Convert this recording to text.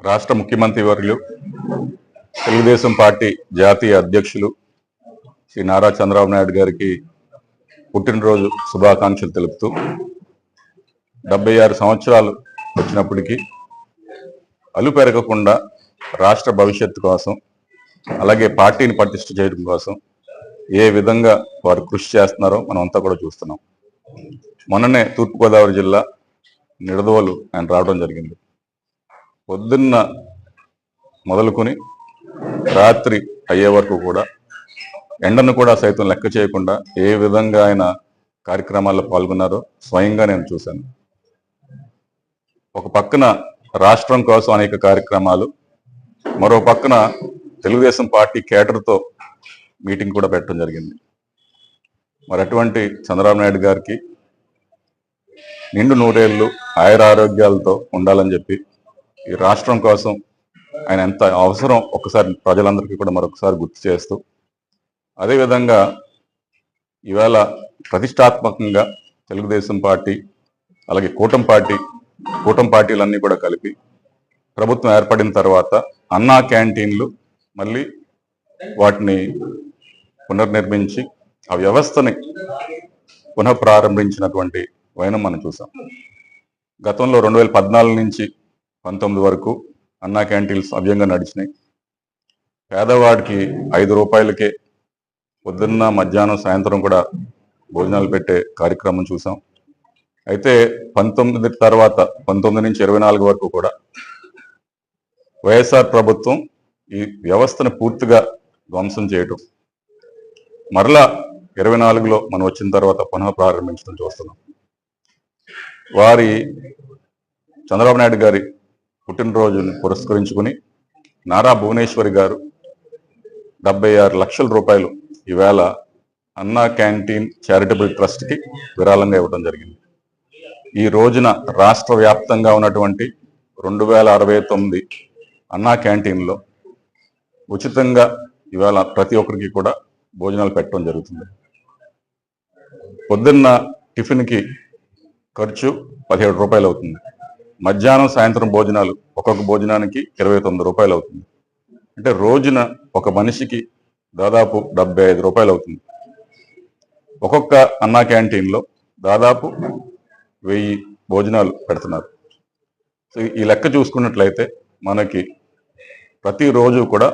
రాష్ట్ర ముఖ్యమంత్రి వర్యులు తెలుగుదేశం పార్టీ జాతీయ అధ్యక్షులు శ్రీ నారా చంద్రబాబు నాయుడు గారికి పుట్టినరోజు శుభాకాంక్షలు తెలుపుతూ 76 సంవత్సరాలు వచ్చినప్పటికీ అలుపెరగకుండా రాష్ట్ర భవిష్యత్తు కోసం అలాగే పార్టీని పటిష్ట చేయడం కోసం ఏ విధంగా వారు కృషి చేస్తున్నారో మనం అంతా కూడా చూస్తున్నాం. మొన్ననే తూర్పుగోదావరి జిల్లా నిడదవోలు ఆయన రావడం జరిగింది. పొద్దున్న మొదలుకొని రాత్రి అయ్యే వరకు కూడా ఎండను కూడా సైతం లెక్క చేయకుండా ఏ విధంగా ఆయన కార్యక్రమాల్లో పాల్గొన్నారో స్వయంగా నేను చూశాను. ఒక పక్కన రాష్ట్రం కోసం అనేక కార్యక్రమాలు, మరో పక్కన తెలుగుదేశం పార్టీ కేడర్తో మీటింగ్ కూడా పెట్టడం జరిగింది. మరి అటువంటి చంద్రబాబు నాయుడు గారికి నిండు నూరేళ్లు ఆయుర ఆరోగ్యాలతో ఉండాలని చెప్పి ఈ రాష్ట్రం కోసం ఆయన ఎంత అవసరం ఒక్కసారి ప్రజలందరికీ కూడా మరొకసారి గుర్తు చేస్తూ, అదేవిధంగా ఇవాళ ప్రతిష్టాత్మకంగా తెలుగుదేశం పార్టీ అలాగే కూటమి పార్టీలన్నీ కూడా కలిపి ప్రభుత్వం ఏర్పడిన తర్వాత అన్నా క్యాంటీన్లు మళ్ళీ వాటిని పునర్నిర్మించి ఆ వ్యవస్థని పునఃప్రారంభించినటువంటి వైనం మనం చూసాం. గతంలో 2014 నుంచి 19 వరకు అన్నా క్యాంటీన్లు సవ్యంగా నడిచినాయి. పేదవాడికి 5 రూపాయలకే పొద్దున్న మధ్యాహ్నం సాయంత్రం కూడా భోజనాలు పెట్టే కార్యక్రమం చూసాం. అయితే 19 నుంచి 24 వరకు కూడా వైఎస్ఆర్ ప్రభుత్వం ఈ వ్యవస్థను పూర్తిగా ధ్వంసం చేయటం, మరలా 24లో మనం వచ్చిన తర్వాత పునః ప్రారంభించడం చూస్తున్నాం. వారి చంద్రబాబు నాయుడు గారి పుట్టినరోజుని పురస్కరించుకుని నారా భువనేశ్వరి గారు 76 లక్షల రూపాయలు ఈవేళ అన్నా క్యాంటీన్ చారిటబుల్ ట్రస్ట్కి విరాళంగా ఇవ్వడం జరిగింది. ఈ రోజున రాష్ట్ర వ్యాప్తంగా ఉన్నటువంటి 2069 అన్నా క్యాంటీన్లో ఉచితంగా ఇవాళ ప్రతి ఒక్కరికి కూడా భోజనాలు పెట్టడం జరుగుతుంది. పొద్దున్న టిఫిన్కి ఖర్చు 17 రూపాయలు అవుతుంది. మధ్యాహ్నం సాయంత్రం భోజనాలు ఒక్కొక్క భోజనానికి 29 రూపాయలు అవుతుంది. అంటే రోజున ఒక మనిషికి దాదాపు 75 రూపాయలు అవుతుంది. ఒక్కొక్క అన్నా క్యాంటీన్లో దాదాపు 1000 భోజనాలు పెడుతున్నారు. సో ఈ లెక్క చూసుకున్నట్లయితే మనకి ప్రతిరోజు కూడా